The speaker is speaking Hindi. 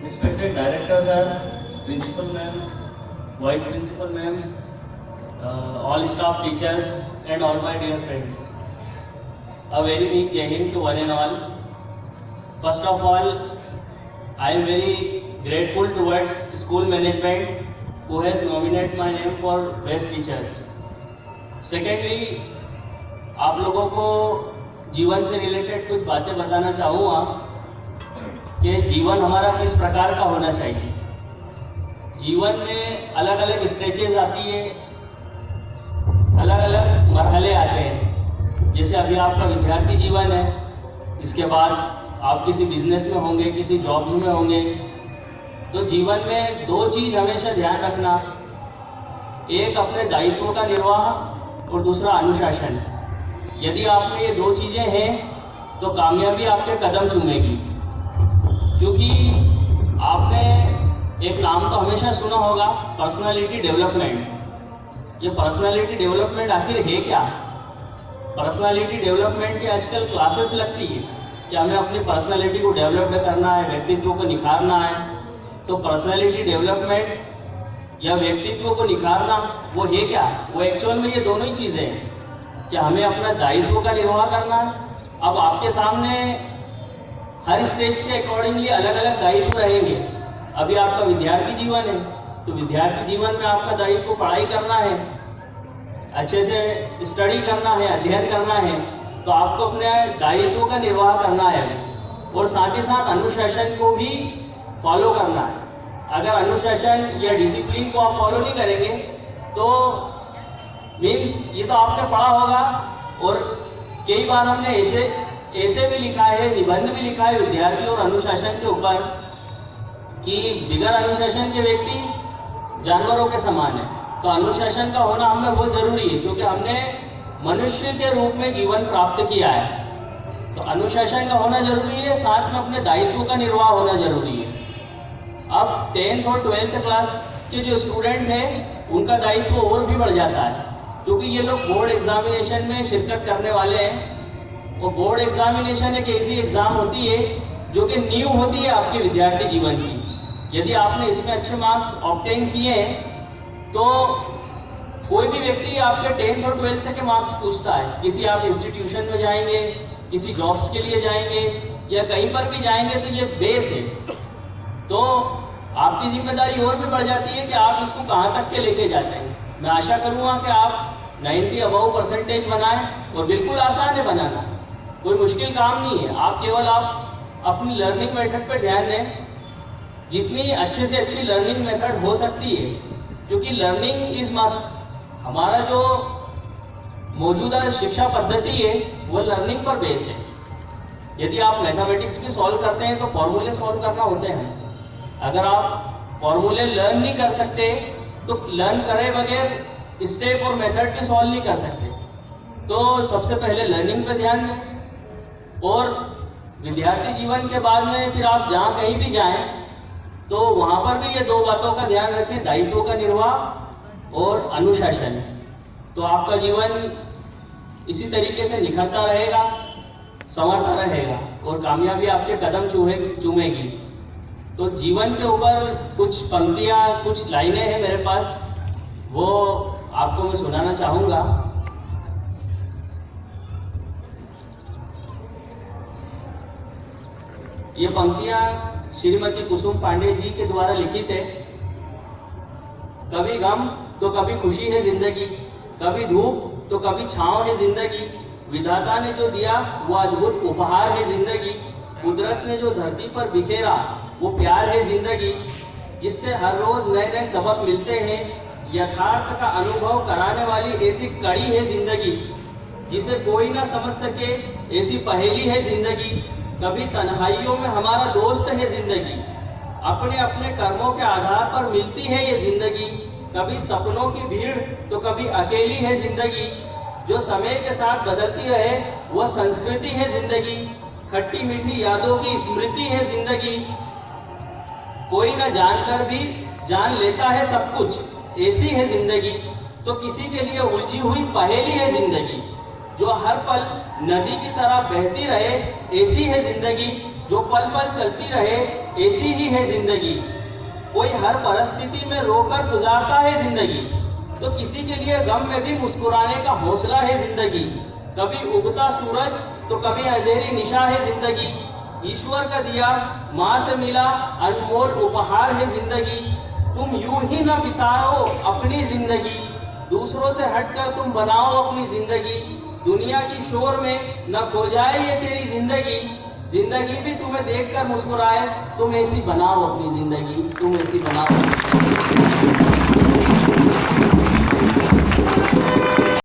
Respected director sir, principal ma'am, vice principal ma'am, all staff teachers and all my dear friends. A very big Jai Hind to one and all. First of all, I am very grateful towards school management who has nominated my name for best teachers. Secondly, आप लोगों को जीवन से रिलेटेड कुछ बातें बताना चाहूँगा कि जीवन हमारा किस प्रकार का होना चाहिए। जीवन में अलग अलग स्टेजेस आती है, अलग अलग मरहले आते हैं। जैसे अभी आपका विद्यार्थी जीवन है, इसके बाद आप किसी बिजनेस में होंगे, किसी जॉब में होंगे। तो जीवन में दो चीज़ हमेशा ध्यान रखना, एक अपने दायित्व का निर्वाह और दूसरा अनुशासन। यदि आप में ये दो चीज़ें हैं तो कामयाबी आपके कदम चूमेगी। क्योंकि आपने एक नाम तो हमेशा सुना होगा, पर्सनालिटी डेवलपमेंट। ये पर्सनालिटी डेवलपमेंट आखिर है क्या? पर्सनालिटी डेवलपमेंट की आजकल क्लासेस लगती है कि हमें अपनी पर्सनालिटी को डेवलप करना है, व्यक्तित्व को निखारना है। तो पर्सनालिटी डेवलपमेंट या व्यक्तित्व को निखारना वो है क्या? वो एक्चुअल में ये दोनों ही चीज़ें हैं कि हमें अपना दायित्व का निर्वाह करना है। अब आपके सामने हर स्टेज के अकॉर्डिंगली अलग अलग दायित्व रहेंगे। अभी आपका विद्यार्थी जीवन है तो विद्यार्थी जीवन में आपका दायित्व पढ़ाई करना है, अच्छे से स्टडी करना है, अध्ययन करना है। तो आपको अपने दायित्व का निर्वाह करना है और साथ ही साथ अनुशासन को भी फॉलो करना है। अगर अनुशासन या डिसिप्लिन को आप फॉलो नहीं करेंगे तो मीन्स ये तो आपने पढ़ा होगा, और कई बार हमने ऐसे भी लिखा है, निबंध भी लिखा है विद्यार्थी और अनुशासन के ऊपर कि बिगैर अनुशासन के व्यक्ति जानवरों के समान है। तो अनुशासन का होना हमें बहुत ज़रूरी है क्योंकि हमने मनुष्य के रूप में जीवन प्राप्त किया है। तो अनुशासन का होना जरूरी है, साथ में अपने दायित्व का निर्वाह होना जरूरी है। अब 10th और 12th क्लास के जो स्टूडेंट हैं उनका दायित्व और भी बढ़ जाता है क्योंकि ये लोग बोर्ड एग्जामिनेशन में शिरकत करने वाले हैं। और बोर्ड एग्जामिनेशन एक ऐसी एग्ज़ाम होती है जो कि नींव होती है आपके विद्यार्थी जीवन की। यदि आपने इसमें अच्छे मार्क्स ऑब्टेन किए हैं तो कोई भी व्यक्ति आपके 10th और 12th के मार्क्स पूछता है। किसी आप इंस्टीट्यूशन में जाएंगे, किसी जॉब्स के लिए जाएंगे या कहीं पर भी जाएंगे तो ये बेस है। तो आपकी जिम्मेदारी और भी बढ़ जाती है कि आप इसको कहाँ तक के लेके जाते हैं। मैं आशा करूँगा कि आप 90 अबव परसेंटेज बनाएं, और बिल्कुल आसान है बनाना, कोई मुश्किल काम नहीं है। आप केवल आप अपनी लर्निंग मेथड पर ध्यान दें, जितनी अच्छे से अच्छी लर्निंग मेथड हो सकती है, क्योंकि लर्निंग इज मस्ट। हमारा जो मौजूदा शिक्षा पद्धति है वो लर्निंग पर बेस है। यदि आप मैथमेटिक्स भी सॉल्व करते हैं तो फॉर्मूले सॉल्व करना होते हैं। अगर आप फॉर्मूले लर्न नहीं कर सकते तो लर्न करे बगैर स्टेप और मेथड भी सॉल्व नहीं कर सकते। तो सबसे पहले लर्निंग पर ध्यान दें, और विद्यार्थी जीवन के बाद में फिर आप जहाँ कहीं भी जाएं तो वहाँ पर भी ये दो बातों का ध्यान रखें, दायित्व का निर्वाह और अनुशासन। तो आपका जीवन इसी तरीके से निखरता रहेगा, संवरता रहेगा और कामयाबी आपके कदम चूमेगी। तो जीवन के ऊपर कुछ पंक्तियाँ, कुछ लाइनें हैं मेरे पास, वो आपको मैं सुनाना चाहूँगा। ये पंक्तियाँ श्रीमती कुसुम पांडे जी के द्वारा लिखित है। कभी गम तो कभी खुशी है जिंदगी, कभी धूप तो कभी छांव है जिंदगी। विधाता ने जो दिया वो अद्भुत उपहार है जिंदगी। कुदरत ने जो धरती पर बिखेरा वो प्यार है जिंदगी। जिससे हर रोज नए नए सबक मिलते हैं, यथार्थ का अनुभव कराने वाली ऐसी कड़ी है जिंदगी। जिसे कोई ना समझ सके ऐसी पहेली है जिंदगी। कभी तन्हाइयों में हमारा दोस्त है जिंदगी। अपने अपने कर्मों के आधार पर मिलती है ये जिंदगी। कभी सपनों की भीड़ तो कभी अकेली है जिंदगी। जो समय के साथ बदलती रहे वह संस्कृति है जिंदगी। खट्टी मीठी यादों की स्मृति है जिंदगी। कोई न जानकर भी जान लेता है सब कुछ, ऐसी है जिंदगी। तो किसी के लिए उलझी हुई पहेली है जिंदगी। जो हर पल नदी की तरह बहती रहे, ऐसी है जिंदगी। जो पल पल चलती रहे, ऐसी ही है जिंदगी। कोई हर परिस्थिति में रोकर गुजारता है जिंदगी, तो किसी के लिए गम में भी मुस्कुराने का हौसला है जिंदगी। कभी उगता सूरज तो कभी अंधेरी निशा है जिंदगी। ईश्वर का दिया माँ से मिला अनमोल उपहार है जिंदगी। तुम यूं ही न बिताओ अपनी जिंदगी, दूसरों से हटकर तुम बनाओ अपनी जिंदगी। दुनिया की शोर में न खो जाए ये तेरी जिंदगी, जिंदगी भी तुम्हें देखकर मुस्कुराए। तुम ऐसी बनाओ अपनी जिंदगी, तुम ऐसी बनाओ।